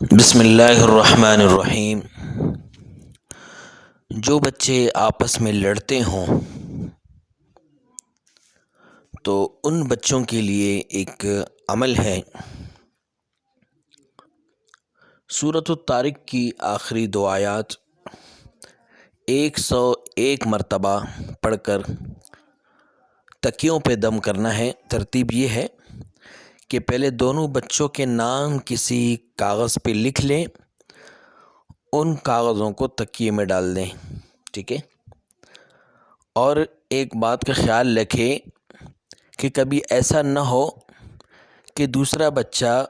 بسم اللہ الرحمن الرحیم۔ جو بچے آپس میں لڑتے ہوں تو ان بچوں کے لیے ایک عمل ہے، سورۃ الطارق کی آخری دو آیات 101 مرتبہ پڑھ کر تکیوں پہ دم کرنا ہے۔ ترتیب یہ ہے کہ پہلے دونوں بچوں کے نام کسی کاغذ پہ لکھ لیں، ان کاغذوں کو تکیے میں ڈال دیں، ٹھیک ہے۔ اور ایک بات کا خیال رکھیں کہ کبھی ایسا نہ ہو کہ دوسرا بچہ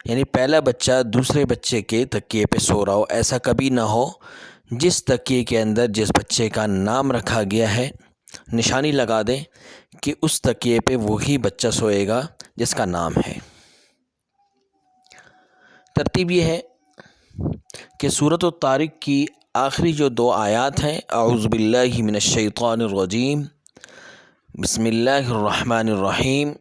یعنی پہلا بچہ دوسرے بچے کے تکیے پہ سو رہا ہو، ایسا کبھی نہ ہو۔ جس تکیے کے اندر جس بچے کا نام رکھا گیا ہے نشانی لگا دیں کہ اس تکیے پہ وہی بچہ سوئے گا جس کا نام ہے۔ ترتیب یہ ہے کہ سورۃ الطارق کی آخری جو دو آیات ہیں، اعوذ باللہ من الشیطان الرجیم، بسم اللہ الرحمن الرحیم،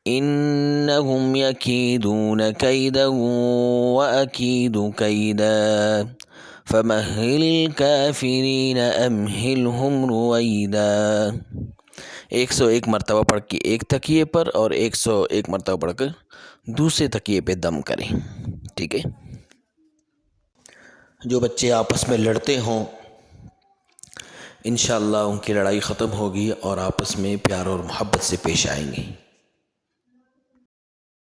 انہم یکیدون کیدا واکید کیدا فمہل الکافرین امہلہم رویدا۔ 101 مرتبہ پڑھ کے ایک تکیے پر اور 101 مرتبہ پڑھ کر دوسرے تکیے پہ دم کریں، ٹھیک ہے۔ جو بچے آپس میں لڑتے ہوں انشاءاللہ ان کی لڑائی ختم ہوگی اور آپس میں پیار اور محبت سے پیش آئیں گے۔